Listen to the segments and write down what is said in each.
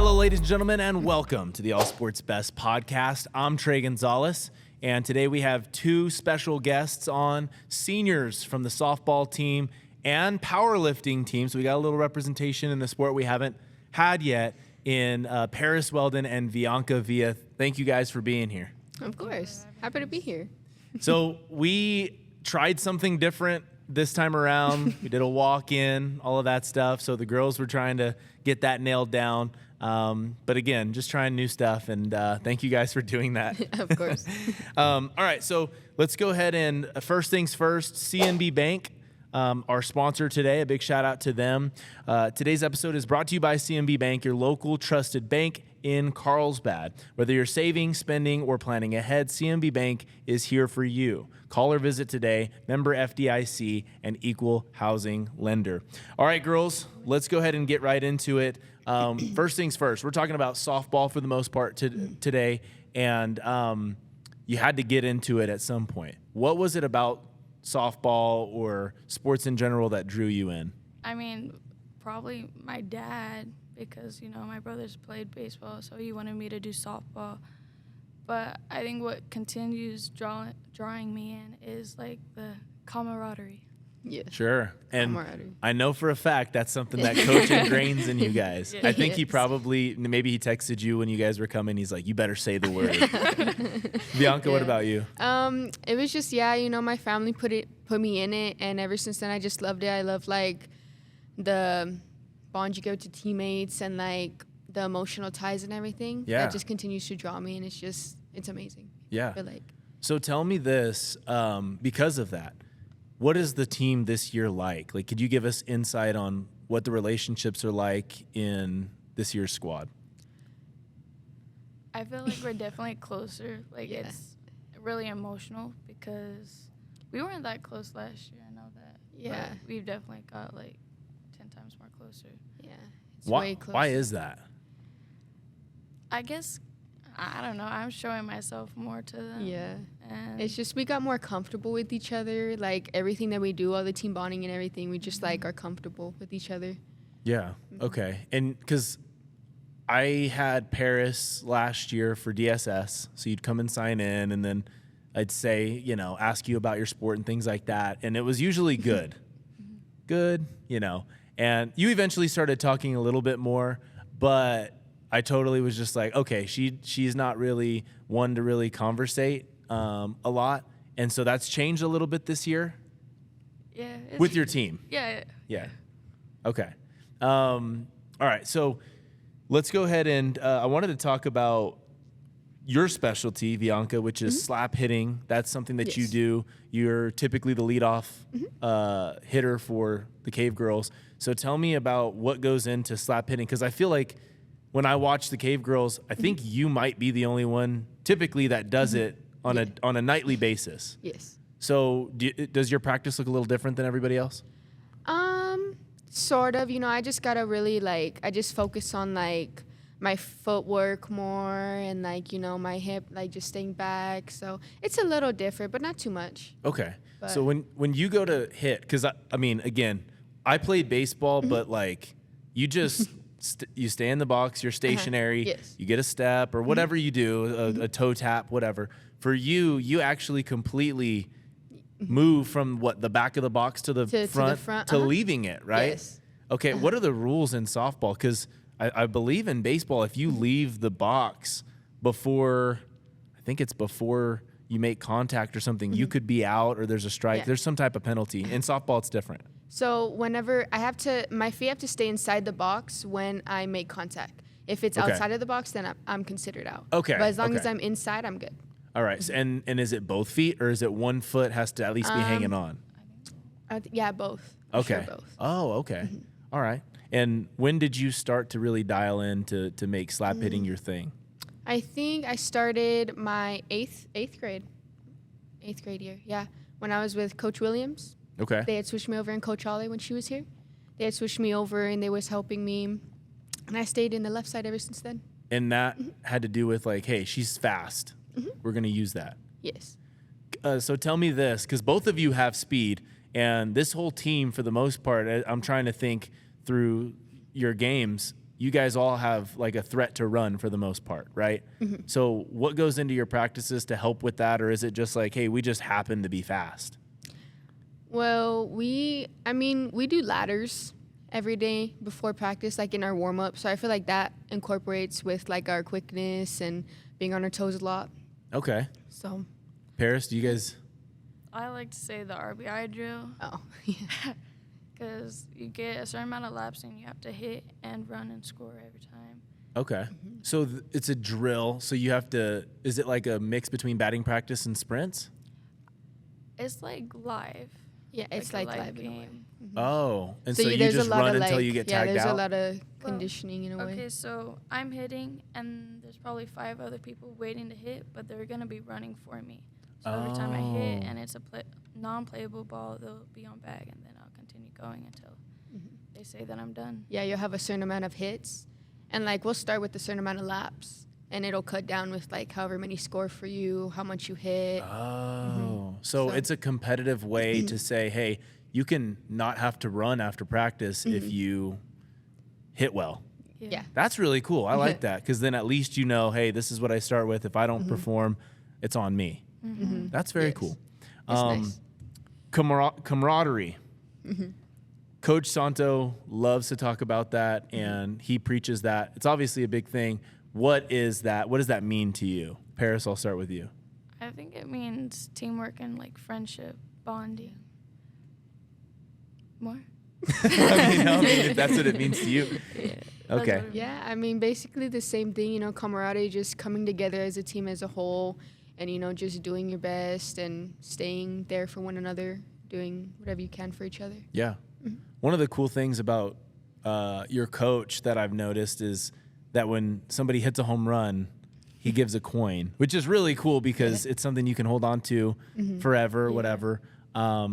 Hello, ladies and gentlemen, and welcome to the All Sports Best podcast. I'm Trey Gonzalez, and today we have two special guests on, seniors from the softball team and powerlifting team. So we got a little representation in the sport we haven't had yet in Parris Weldon and Vianka Via. Thank you guys for being here. Of course. Happy to be here. So we tried something different this time around. We did a walk-in, all of that stuff. So the girls were trying to get that nailed down. But again, just trying new stuff, and thank you guys for doing that. Of course. All right, so let's go ahead and first things first, CNB Bank, our sponsor today. A big shout out to them. Today's episode is brought to you by CNB Bank, your local trusted bank in Carlsbad. Whether you're saving, spending, or planning ahead, CNB Bank is here for you. Call or visit today, member FDIC, and equal housing lender. All right, girls, let's go ahead and get right into it. First things first, we're talking about softball for the most part today, and you had to get into it at some point. What was it about softball or sports in general that drew you in? I mean, probably my dad, because, you know, my brothers played baseball, so he wanted me to do softball. But I think what continues drawing me in is, like, the camaraderie. Yeah. Sure. And Camaraderie. I know for a fact that's something that coach ingrains in you guys. Yeah. I think he Yes. probably, maybe he texted you when you guys were coming. He's like, you better say the word. Bianca, what Yeah. about you? It was just, my family put me in it, and ever since then I just loved it. I love, like, the bond you give to teammates and, like, the emotional ties and everything. Yeah. That just continues to draw me, and it's amazing. Yeah. I feel like. So tell me this, because of that, what is the team this year like? Like, could you give us insight on what the relationships are like in this year's squad? I feel like we're definitely closer. Like, Yeah. it's really emotional because we weren't that close last year. I know that. Yeah. But we've definitely got, like, 10 times more closer. Yeah. It's Why, way closer. why is that? I guess, I don't know, I'm showing myself more to them. Yeah. And It's just we got more comfortable with each other. Like, everything that we do, all the team bonding and everything, we just, like, are comfortable with each other. Yeah. Okay. And because I had Paris last year for DSS, so you'd come and sign in, and then I'd say, ask you about your sport and things like that, and it was usually good. Good, and you eventually started talking a little bit more, but I totally was just like, okay, she's not really one to really conversate a lot, and so that's changed a little bit this year yeah. with your team. Yeah. Yeah. Okay. All right. So let's go ahead and I wanted to talk about your specialty, Vianka, which is slap hitting. That's something that you Yes. do. You're typically the leadoff hitter for the Cavegirls. So tell me about what goes into slap hitting, because I feel like when I watch the Cavegirls, I think you might be the only one typically that does it on a nightly basis. Yes. So does your practice look a little different than everybody else? Sort of. I just gotta really, like, I just focus on, like, my footwork more and, like, my hip, like, just staying back. So it's a little different, but not too much. Okay. But- So when you go to hit, because I mean, again, I played baseball, but like you just you stay in the box, you're stationary, Yes. you get a step or whatever you do, a toe tap, whatever. For you actually completely move from the back of the box to the To the front front, to leaving it, right? Yes. Okay. What are the rules in softball? Because I believe in baseball, if you leave the box before, I think it's before you make contact or something, you could be out or there's a strike. Yeah. There's some type of penalty. In softball, it's different. So whenever my feet have to stay inside the box when I make contact. If it's Okay. outside of the box, then I'm considered out. Okay, But as long as okay. I'm inside, I'm good. All right. So, and is it both feet or is it one foot has to at least be hanging on? Yeah, both. For Okay. Sure, both. Oh, okay. All right. And when did you start to really dial in to make slap hitting your thing? I think I started my eighth grade. 8th grade year, yeah. When I was with Coach Williams. Okay. They had switched me over, and Coach Ollie when she was here. They had switched me over, and they was helping me. And I stayed in the left side ever since then. And that had to do with like, hey, she's fast. We're going to use that. Yes. So tell me this, because both of you have speed, and this whole team, for the most part, I'm trying to think through your games. you guys all have like a threat to run for the most part, right? So what goes into your practices to help with that? Or is it just like, hey, we just happen to be fast? Well, we do ladders every day before practice, like in our warm up. So I feel like that incorporates with like our quickness and being on our toes a lot. Okay. So. Paris, do you guys? I like to say the RBI drill. Oh, yeah. Because you get a certain amount of laps and you have to hit and run and score every time. Okay. So it's a drill. So you have to, is it like a mix between batting practice and sprints? It's like live. Yeah, it's like live in a way. game. Oh, and so, you there's just a lot run of, until like, you get tagged there's out? a lot of conditioning in a way. Okay, so I'm hitting, and there's probably 5 other people waiting to hit, but they're going to be running for me. So every time I hit and it's a non-playable ball, they'll be on bag, and then I'll continue going until they say that I'm done. Yeah, you'll have a certain amount of hits, and like we'll start with a certain amount of laps, and it'll cut down with like however many score for you, how much you hit. Oh, so So- it's a competitive way to say, hey, you can not have to run after practice if you hit well. Yeah. That's really cool. I like that because then at least you know, hey, this is what I start with. If I don't perform, it's on me. That's very Yes. cool. It's nice. Camaraderie. Coach Santo loves to talk about that, and he preaches that. It's obviously a big thing. What is that? What does that mean to you? Paris, I'll start with you. I think it means teamwork and like friendship, bonding. More? I mean, if that's what it means to you. That's Okay. what it Yeah, I mean, basically the same thing, camaraderie, just coming together as a team as a whole and, just doing your best and staying there for one another, doing whatever you can for each other. Yeah. One of the cool things about your coach that I've noticed is that when somebody hits a home run, he gives a coin, which is really cool because it's something you can hold on to forever, whatever. How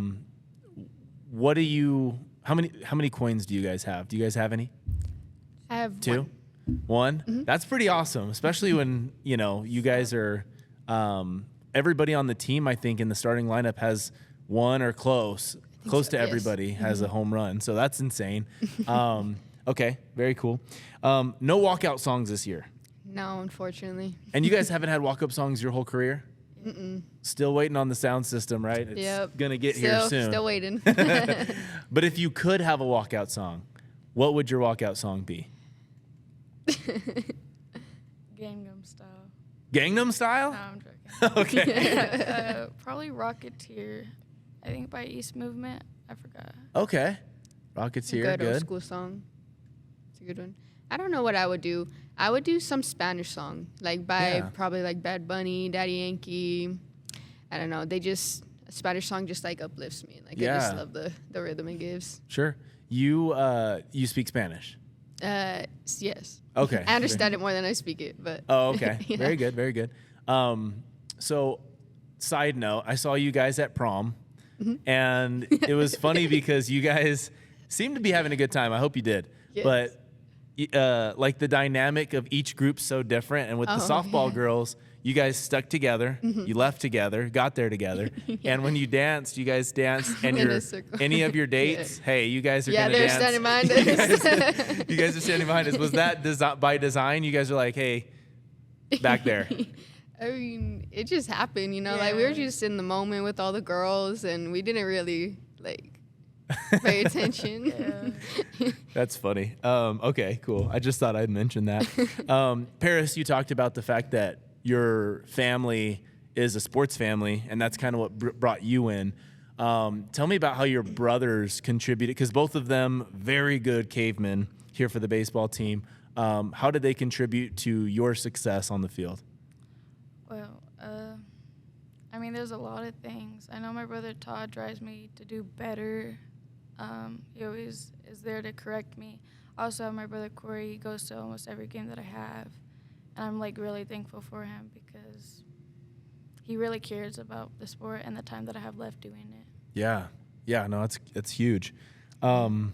many coins do you guys have? Do you guys have any? I have 2? One? That's pretty awesome, especially when, you guys are everybody on the team, I think, in the starting lineup has one or close so, to yes. everybody has a home run. So that's insane. Okay, very cool. No walkout songs this year. No, unfortunately. And you guys haven't had walk-up songs your whole career? Still waiting on the sound system, right? It's Yep. going to get here soon. Still waiting. But if you could have a walkout song, what would your walkout song be? Gangnam Style. Gangnam Style? No, I'm joking. Okay. Probably Rocketeer. I think by East Movement. I forgot. Okay. Rocketeer, Good old good. school song. It's a good one. I don't know what I would do. I would do some Spanish song, like by Yeah. probably like Bad Bunny, Daddy Yankee. I don't know. A Spanish song just like uplifts me. Like I Yeah. just love the rhythm it gives. Sure. You speak Spanish? Yes. Okay. I understand it more than I speak it, but. Oh, okay. Yeah. Very good. Very good. So, side note, I saw you guys at prom, and it was funny because you guys seemed to be having a good time. I hope you did. Yes. But like the dynamic of each group's so different, and with the softball girls, you guys stuck together. You left together, got there together, and when you danced, you guys danced. And In a your circle. any of your dates, hey, you guys are Yeah, gonna they're dance. standing behind us. You guys are standing behind us. Was that by design? You guys are like, hey, back there. I mean, it just happened, like we were just in the moment with all the girls and we didn't really like pay attention. That's funny. Okay, cool. I just thought I'd mention that. Parris, you talked about the fact that your family is a sports family, and that's kind of what brought you in. Tell me about how your brothers contributed, because both of them very good cavemen here for the baseball team. How did they contribute to your success on the field? Well, I mean, there's a lot of things. I know my brother Todd drives me to do better. He always is there to correct me. I also have my brother Corey. He goes to almost every game that I have. And I'm, like, really thankful for him because he really cares about the sport and the time that I have left doing it. Yeah. Yeah, no, it's huge. Vianka,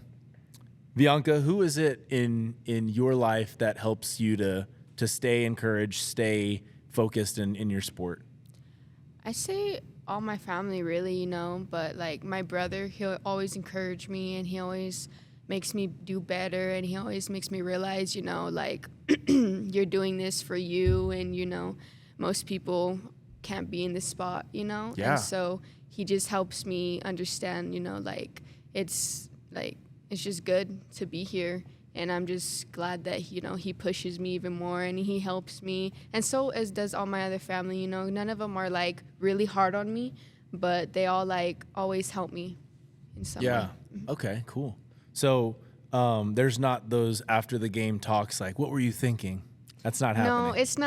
who is it in your life that helps you to stay encouraged, stay focused in your sport? I say all my family really, but like my brother, he'll always encourage me and he always makes me do better, and he always makes me realize, you know, like you're doing this for you, and you know, most people can't be in this spot, you know. Yeah. And so he just helps me understand, you know, like it's just good to be here, and I'm just glad that, you know, he pushes me even more and he helps me, and so as does all my other family. You know, none of them are like really hard on me, but they all like always help me in some way. Okay, cool. So there's not those after the game talks like, what were you thinking? That's not happening. No, it's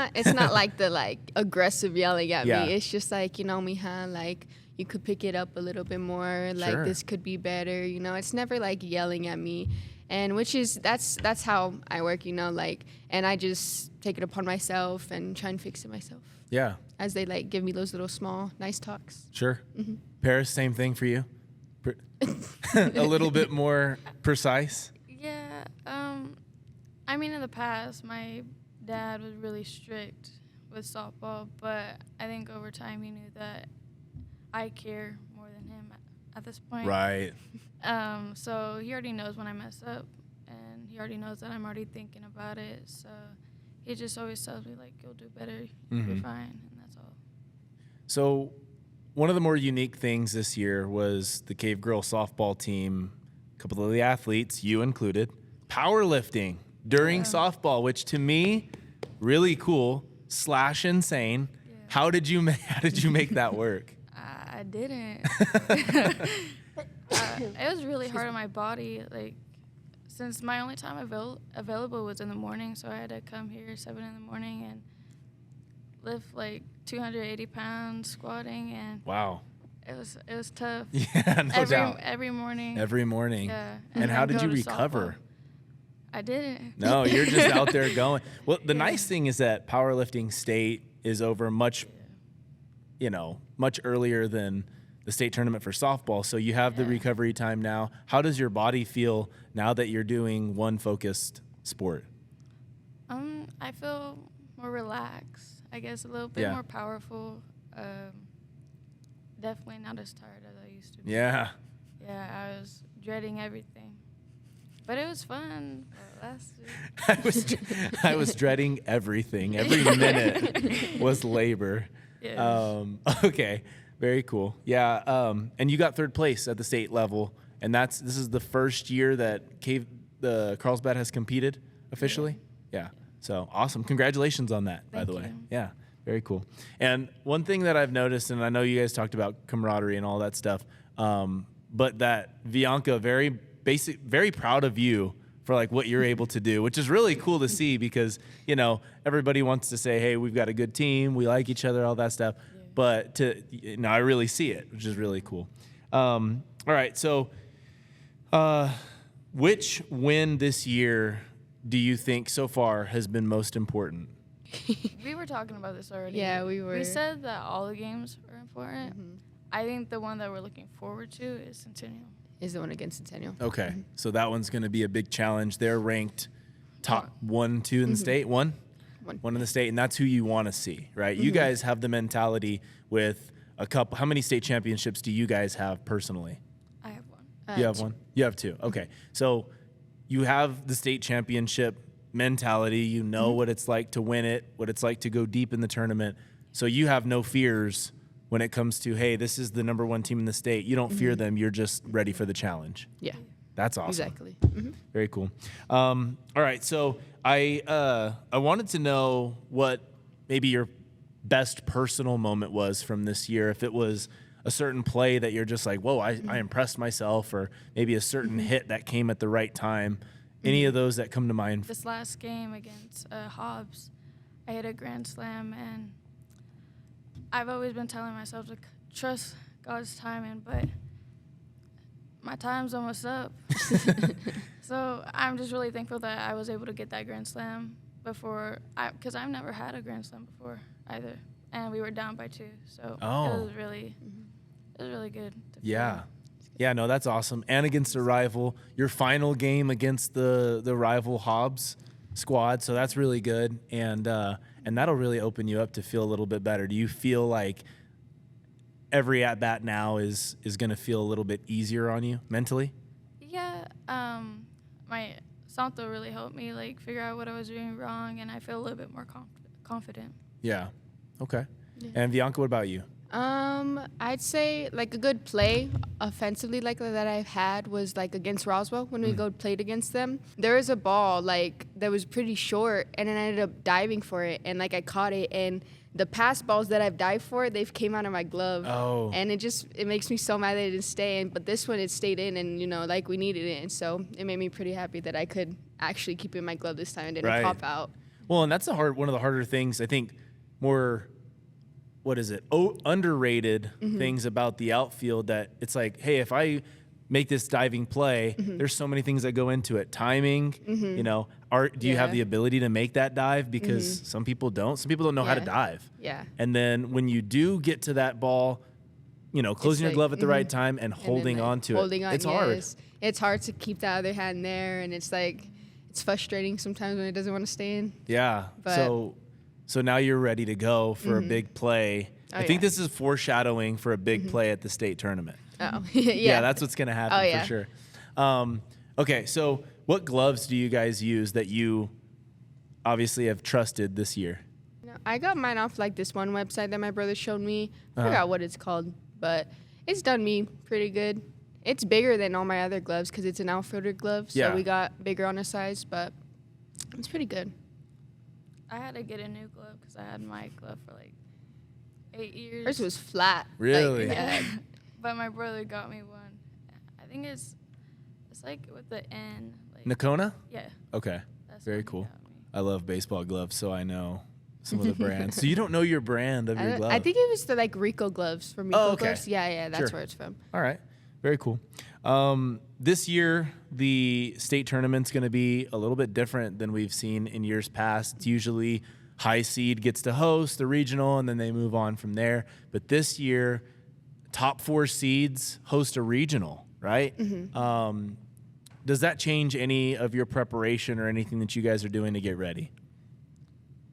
not like the like aggressive yelling at Yeah. me. It's just like, you know, Mija, like you could pick it up a little bit more, like Sure. this could be better, you know. It's never like yelling at me. And which is that's how I work, you know, like, and I just take it upon myself and try and fix it myself Yeah, as they like give me those little small nice talks. sure. Parris, same thing for you? A little bit more precise? Yeah. I mean, in the past, my dad was really strict with softball, but I think over time he knew that I care more than him at this point. Right. So he already knows when I mess up, and he already knows that I'm already thinking about it. So he just always tells me, like, you'll do better, you're fine, and that's all. So one of the more unique things this year was the Cavegirl softball team, a couple of the athletes, you included, powerlifting during softball, which to me, really cool / insane. Yeah. How did you make that work? I didn't. It was really hard on my body, like, since my only time available was in the morning, so I had to come here 7 in the morning and lift like 280 pounds squatting, and Wow. it was tough. Yeah, no doubt. Every morning. Every morning. Yeah. And how then did you go to recover? softball. I didn't. No, you're just out there going. Well, the nice thing is that powerlifting state is over much earlier than the state tournament for softball. So you have the recovery time now. How does your body feel now that you're doing one focused sport? I feel more relaxed. I guess a little bit more powerful. Definitely not as tired as I used to be. Yeah. Yeah, I was dreading everything, but it was fun. I was dreading everything. Every minute was labor. Yeah. Okay, very cool. Yeah, and you got third place at the state level, and this is the first year that the Carlsbad has competed officially. Yeah. So awesome! Congratulations on that, by the way. you. Yeah, very cool. And one thing that I've noticed, and I know you guys talked about camaraderie and all that stuff, but that Vianka, very proud of you for like what you're able to do, which is really cool to see because, you know, everybody wants to say, hey, we've got a good team, we like each other, all that stuff. Yeah. But I really see it, which is really cool. All right, so which win this year do you think so far has been most important? We were talking about this already. Yeah, we were. We said that all the games are important. I think the one that we're looking forward to is Centennial. Is the one against Centennial. Okay, so that one's going to be a big challenge. They're ranked top 1, 2 in the state. One in the state, and that's who you want to see, right? You guys have the mentality with a couple. How many state championships do you guys have personally? I have one. You have one? You have 2. Okay, so you have the state championship mentality. You know what it's like to win it, what it's like to go deep in the tournament. So you have no fears when it comes to, hey, this is the number 1 team in the state. You don't fear them. You're just ready for the challenge. Yeah. That's awesome. Exactly. Very cool. All right, so I wanted to know what maybe your best personal moment was from this year. If it was a certain play that you're just like, whoa, I impressed myself, or maybe a certain hit that came at the right time. Any of those that come to mind? This last game against Hobbs, I hit a grand slam, and I've always been telling myself to trust God's timing, but my time's almost up. So I'm just really thankful that I was able to get that grand slam because I've never had a grand slam before either, and we were down by 2, so it was really good. Yeah, no, that's awesome. And against a rival, your final game against the rival Hobbs squad, so that's really good, and that'll really open you up to feel a little bit better. Do you feel like every at bat now is going to feel a little bit easier on you mentally? Yeah, my Santo really helped me like figure out what I was doing wrong, and I feel a little bit more confident. Yeah. Okay. Yeah. And Vianka, what about you? I'd say like a good play offensively like that I've had was like against Roswell when we played against them. There was a ball like that was pretty short, and then I ended up diving for it, and like I caught it, and the past balls that I've dived for, they've came out of my glove. Oh. And it makes me so mad that it didn't stay in, but this one it stayed in, and like we needed it, and so it made me pretty happy that I could actually keep it in my glove this time and didn't pop out. Well, and that's one of the harder things, I think, more, underrated things about the outfield, that it's like, hey, if I make this diving play, there's so many things that go into it. Timing, do you have the ability to make that dive? Because some people don't. Some people don't know how to dive. Yeah. And then when you do get to that ball, closing your glove at the right time and holding on to it. It's hard. It's hard to keep the other hand there, and it's like, it's frustrating sometimes when it doesn't want to stay in. Yeah. But So now you're ready to go for a big play. I think this is foreshadowing for a big play at the state tournament. Oh, Yeah, that's what's going to happen for sure. Okay, so what gloves do you guys use that you obviously have trusted this year? I got mine off like this one website that my brother showed me. I forgot what it's called, but it's done me pretty good. It's bigger than all my other gloves because it's an outfielder glove, so we got bigger on the size, but it's pretty good. I had to get a new glove because I had my glove for like 8 years. Hers was flat. Really? Yeah. But my brother got me one. I think it's like with the N. Like, Nakona? Yeah. Okay, That's very what he cool. got me. I love baseball gloves, so I know some of the brands. So you don't know your brand of your glove? I think it was the like Rico gloves from Rico okay. gloves. Yeah, that's Sure. where it's from. All right. Very cool. This year, the state tournament's going to be a little bit different than we've seen in years past. It's usually high seed gets to host the regional, and then they move on from there. But this year, top 4 seeds host a regional, right? Does that change any of your preparation or anything that you guys are doing to get ready?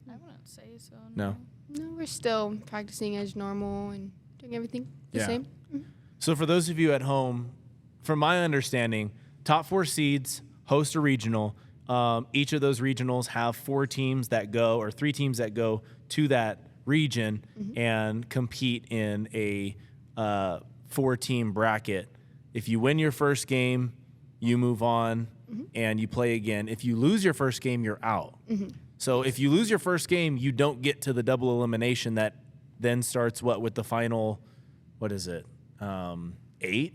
I wouldn't say so. No? No, we're still practicing as normal and doing everything the same. So for those of you at home, from my understanding, top 4 seeds host a regional. Each of those regionals have 4 teams that go, or 3 teams that go to that region and compete in a 4-team bracket. If you win your first game, you move on and you play again. If you lose your first game, you're out. So if you lose your first game, you don't get to the double elimination that then starts with the final, 8?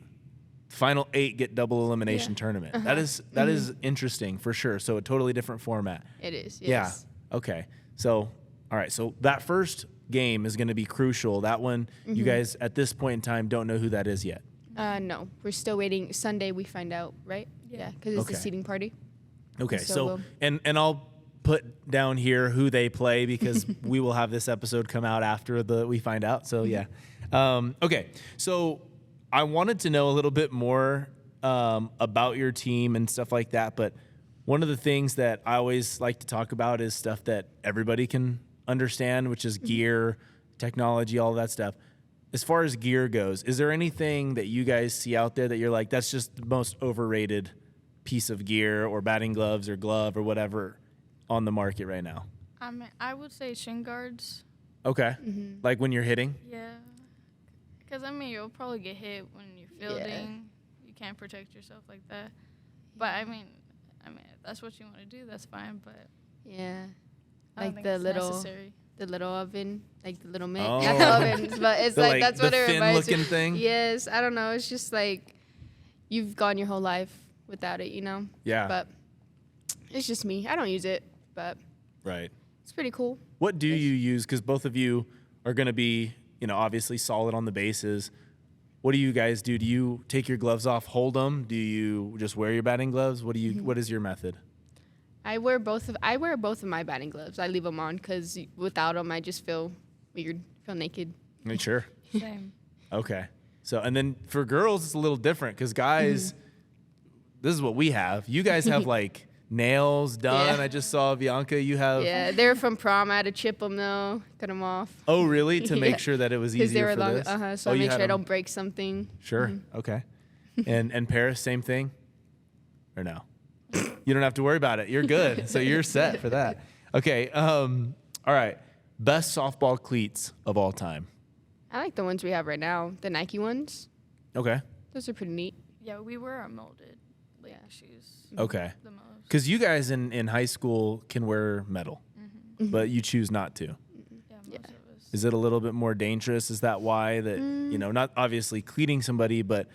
Final 8 get double elimination tournament. That is interesting for sure. So a totally different format. It is. Yeah. Yes. Okay. So, all right. So that first game is going to be crucial. That one, you guys at this point in time don't know who that is yet. No, we're still waiting. Sunday we find out, right? Yeah, because it's the seating party. Okay. So So, we'll- and I'll put down here who they play because we will have this episode come out after we find out. So yeah. Okay. So I wanted to know a little bit more about your team and stuff like that. But one of the things that I always like to talk about is stuff that everybody can understand, which is gear, technology, all that stuff. As far as gear goes, is there anything that you guys see out there that you're like, that's just the most overrated piece of gear or batting gloves or glove or whatever on the market right now? I would say shin guards. Okay. Like when you're hitting? Yeah. Because, you'll probably get hit when you're fielding. You can't protect yourself like that. But, I mean, if that's what you want to do, that's fine. But Yeah. I don't Like think the it's little necessary. the little oven, like the little mitt. Oh. Not the ovens, but it's like that's what the it thin reminds me. looking thing? Yes, I don't know. It's just like you've gone your whole life without it, Yeah. But it's just me. I don't use it, but Right. it's pretty cool. What do you use? Because both of you are going to be, obviously solid on the bases. What do you guys do? Do you take your gloves off, hold them? Do you just wear your batting gloves? What is your method? I wear both of my batting gloves. I leave them on because without them, I just feel weird, feel naked. Sure. Same. Okay. So, and then for girls, it's a little different because guys, this is what we have. You guys have like nails done. Yeah. I just saw Vianka. You have. Yeah, they're from prom. I had to chip them though, cut them off. Oh, really? To make Yeah. sure that it was Because they easier were for long. this. So I you make had sure I them- don't break something. Sure. Okay. And Parris, same thing? Or no? You don't have to worry about it. You're good. So you're set for that. Okay. All right. Best softball cleats of all time. I like the ones we have right now, the Nike ones. Okay. Those are pretty neat. Yeah, we wear our molded shoes Okay. the most. Because you guys in high school can wear metal, but you choose not to. Yeah, most Yeah. of us. Is it a little bit more dangerous? Is that why that, not obviously cleating somebody, but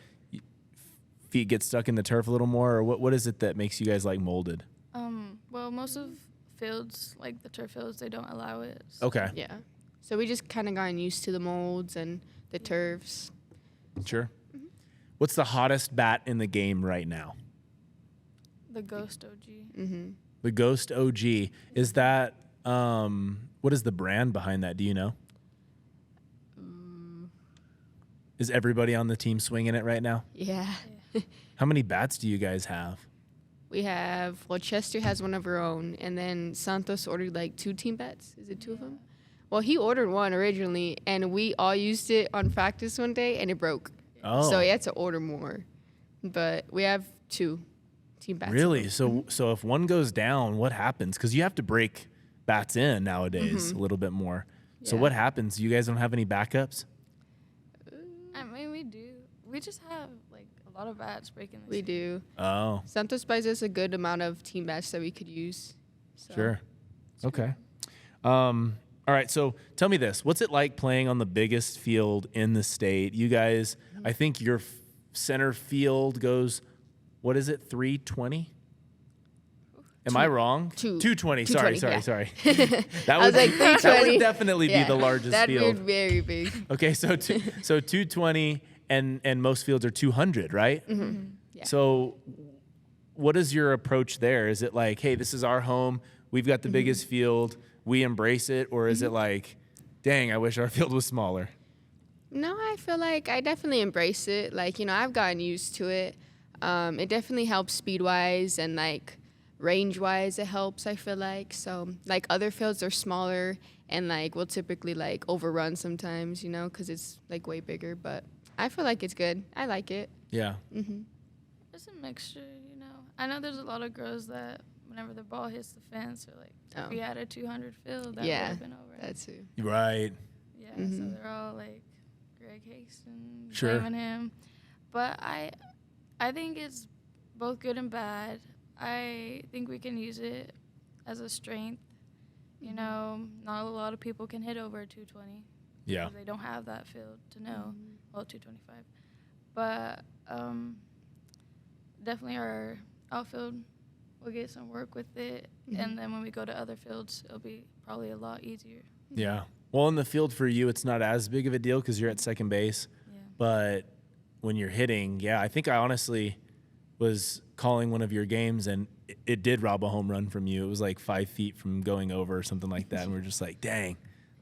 feet get stuck in the turf a little more? Or what is it that makes you guys like molded? Well, most of fields, like the turf fields, they don't allow it. So Okay. Yeah. So we just kind of gotten used to the molds and the turfs. Sure. What's the hottest bat in the game right now? The Ghost OG. Mm-hmm. The Ghost OG. Is that, what is the brand behind that? Do you know? Is everybody on the team swinging it right now? Yeah. How many bats do you guys have? We have, Chester has one of her own, and then Santos ordered like 2 team bats. Is it 2 of them? Well, he ordered one originally, and we all used it on practice one day, and it broke. Oh. So he had to order more. But we have 2 team bats. Really? So if one goes down, what happens? Because you have to break bats in nowadays a little bit more. So Yeah. what happens? You guys don't have any backups? I mean, we do. We just have like a lot of bats breaking the We season. do. Oh, Santos buys us a good amount of team bats that we could use. So. sure. Okay. All right. So tell me this. What's it like playing on the biggest field in the state? You guys, I think your center field goes, what is it, 320? Am I wrong? 220. Sorry. 220, That I was like, that 320. would definitely be the largest That'd field. be very big. Okay, so 220 and most fields are 200, right? Yeah. So what is your approach there? Is it like, hey, this is our home, we've got the biggest field, we embrace it, or is it like, dang, I wish our field was smaller? No, I feel like I definitely embrace it. Like, I've gotten used to it. It definitely helps speed-wise and, like, range-wise it helps, I feel like. So, like, other fields are smaller and, like, we'll typically, like, overrun sometimes, because it's, like, way bigger. But I feel like it's good. I like it. Yeah. It's a mixture, I know there's a lot of girls that whenever the ball hits the fence, or like if we had a 200 field, that would have been over. That's who. Right. Yeah, so they're all like Greg Haston, Sure. blaming him. But I think it's both good and bad. I think we can use it as a strength. Not a lot of people can hit over 220. Yeah. Because they don't have that field to know. Well, 225. But definitely our outfield will get some work with it. And then when we go to other fields, it'll be probably a lot easier. Yeah. Well, in the field for you, it's not as big of a deal because you're at second base. Yeah. But when you're hitting, I think I honestly was calling one of your games and it did rob a home run from you. It was like 5 feet from going over or something like that. And we're just like, dang,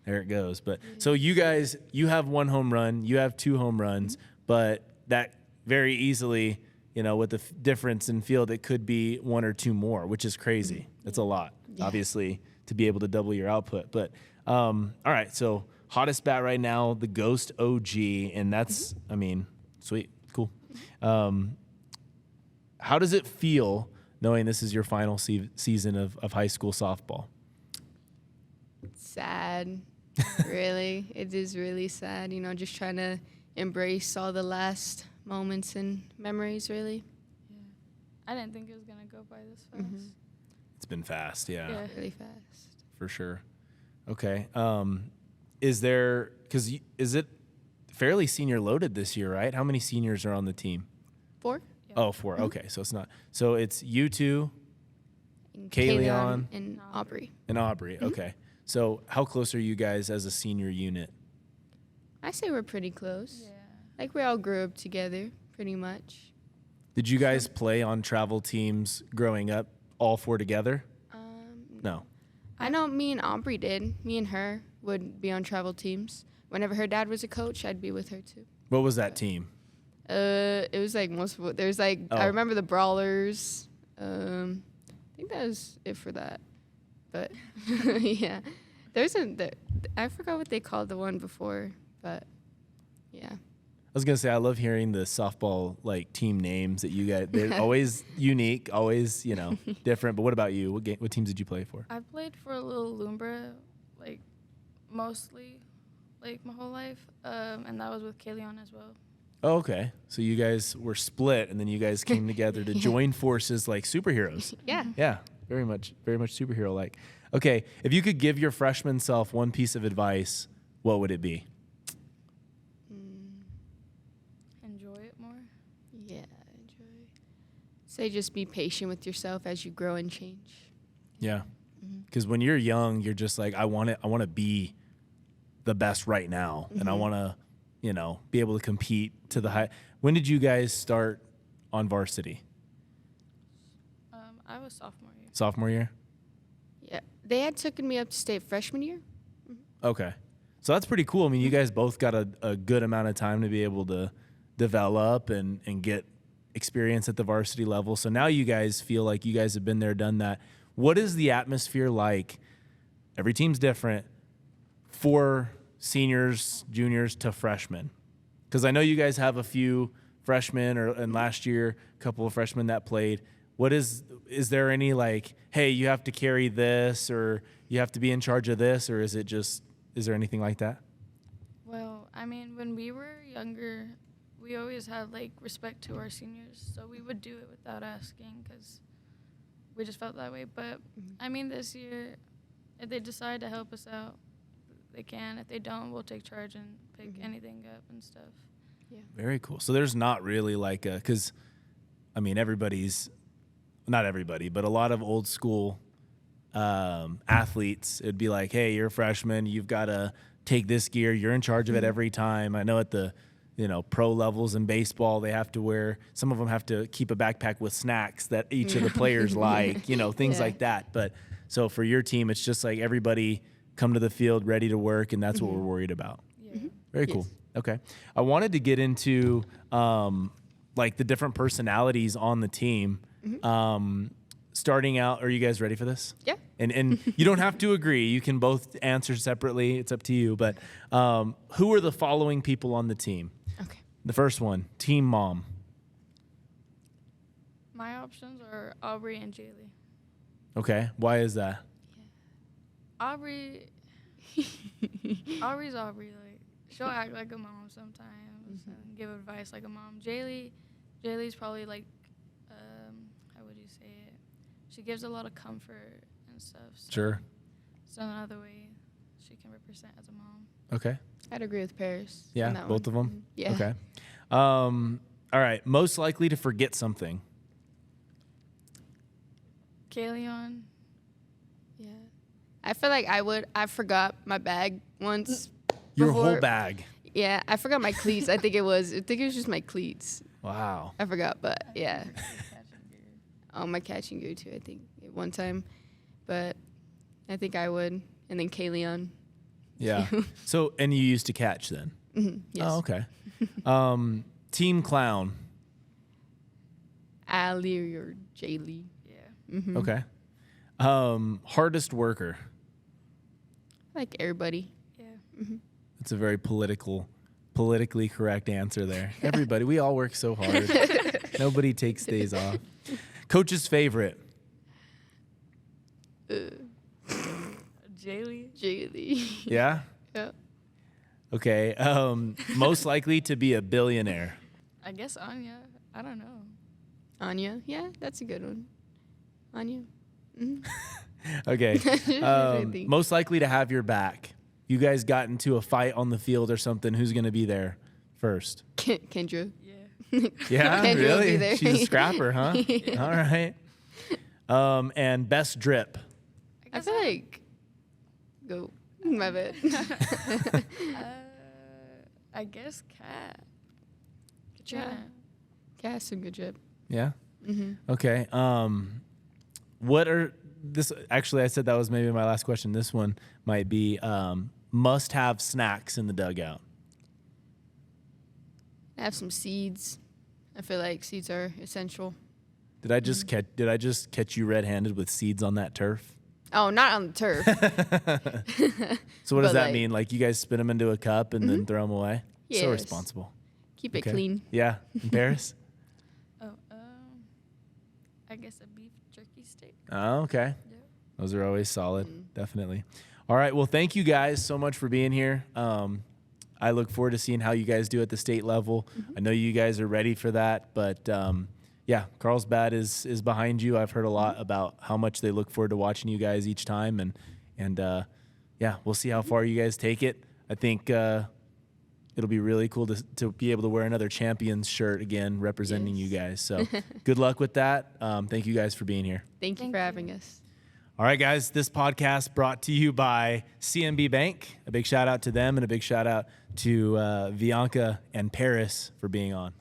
there it goes. But so you guys, you have 1 home run, you have 2 home runs, but that very easily, with the difference in field, it could be 1 or 2 more, which is crazy. That's a lot, obviously, to be able to double your output. But all right, so hottest bat right now, the Ghost OG, and that's, sweet, cool. How does it feel knowing this is your final season of high school softball? Sad. Really. It is really sad, just trying to embrace all the last moments and memories, really. Yeah. I didn't think it was going to go by this fast. It's been fast, yeah. Really fast. For sure. Okay. Is it fairly senior loaded this year, right? How many seniors are on the team? 4? Yeah. Oh, 4. Okay, so it's not. So it's you two And Kayleon and Aubrey. and Aubrey. Okay. So how close are you guys as a senior unit? I say we're pretty close. Yeah. Like, we all grew up together, pretty much. Did you guys play on travel teams growing up, all 4 together? No. I know me and Aubrey did. Me and her would be on travel teams. Whenever her dad was a coach, I'd be with her too. What was that team? It was like there's like, I remember the Brawlers. I think that was it for that. But yeah, I forgot what they called the one before, but yeah. was gonna say I love hearing the softball like team names that you guys. They're always unique, always different. But what about you? What teams did you play for? I played for a little Lumbra, like mostly, like my whole life, and that was with Kaleon as well. Oh, okay. So you guys were split, and then you guys came together to join forces like superheroes. Yeah. Yeah, very much superhero-like. Okay, if you could give your freshman self one piece of advice, what would it be? Enjoy it more. Yeah, enjoy. Say just be patient with yourself as you grow and change. Yeah, because when you're young, you're just like, I want to be the best right now, and I want to, be able to compete to the high. When did you guys start on varsity? I was sophomore year. Sophomore year? Yeah. They had taken me up to state freshman year. Okay. So that's pretty cool. I mean, you guys both got a good amount of time to be able to develop and get experience at the varsity level. So now you guys feel like you guys have been there, done that. What is the atmosphere like? Every team's different for seniors, juniors to freshmen. Because I know you guys have a few freshmen and last year, a couple of freshmen that played. Is there any like, hey, you have to carry this or you have to be in charge of this, or is there anything like that? Well, I mean, when we were younger, we always had like respect to our seniors, so we would do it without asking because we just felt that way. But I mean, this year, if they decide to help us out, they can. If they don't, we'll take charge and pick anything up and stuff. Yeah. Very cool. So there's not really like because, I mean, not everybody, but a lot of old school athletes, it'd be like, hey, you're a freshman, you've got to take this gear, you're in charge of it every time. I know at the pro levels in baseball, they have to wear, some of them have to keep a backpack with snacks that each of the players like, things like that. But so for your team, it's just like everybody come to the field ready to work, and that's what we're worried about. Yeah. Very cool. Okay. I wanted to get into like the different personalities on the team. Starting out, are you guys ready for this? Yeah. And you don't have to agree. You can both answer separately. It's up to you. But who are the following people on the team? Okay. The first one, team mom. My options are Aubrey and Jaylee. Okay. Why is that? Aubrey's Aubrey. Like, she'll act like a mom sometimes and give advice like a mom. Jaylee's probably like, how would you say it? She gives a lot of comfort and stuff. So Sure. So another way she can represent as a mom. Okay. I'd agree with Parris. Yeah, on that both one. of them? Yeah. Okay. All right. Most likely to forget something. Kaleon. Yeah. I feel like I forgot my bag once. Your before. whole bag. Yeah, I forgot my cleats. I think it was just my cleats. Wow. I forgot, but yeah. My catching gear too, I think, at one time. But I think I would. And then Kaleon. Yeah. So, and you used to catch then? Yes. Oh, okay. Team clown. Ali or Jaylee. Yeah. Okay. Hardest worker. Like everybody. Yeah. That's a very politically correct answer there. Everybody, we all work so hard. Nobody takes days off. Coach's favorite. Jaylee. Yeah? Yeah. Okay. Most likely to be a billionaire. I guess Anya. I don't know. Anya. Yeah, that's a good one. Anya. Mm-hmm. Okay. I think. Most likely to have your back. You guys got into a fight on the field or something. Who's going to be there first? Kendra. Yeah. Yeah, Kendra will be really? there. She's a scrapper, huh? Yeah. All right. And best drip. I feel like go. My bad. I guess Kat. Yeah. Cass some good job. Yeah. Mm-hmm. Okay. What are this? Actually, I said that was maybe my last question. This one might be must-have snacks in the dugout. I have some seeds. I feel like seeds are essential. Did I just catch you red-handed with seeds on that turf? Oh, not on the turf. So what does But, that like- mean? Like you guys spin them into a cup and then throw them away? So Yes. responsible. Keep it Okay. clean. Yeah. And Parris? Oh, I guess a beef jerky steak. Oh, okay. Yeah. Those are always solid. Definitely. All right. Well, thank you guys so much for being here. I look forward to seeing how you guys do at the state level. I know you guys are ready for that, but yeah, Carlsbad is behind you. I've heard a lot about how much they look forward to watching you guys each time, and yeah, we'll see how far you guys take it. I think it'll be really cool to be able to wear another Champions shirt again, representing you guys. So good luck with that. Thank you guys for being here. Thank you for having us. All right, guys, this podcast brought to you by CNB Bank. A big shout out to them and a big shout out to Vianka and Parris for being on.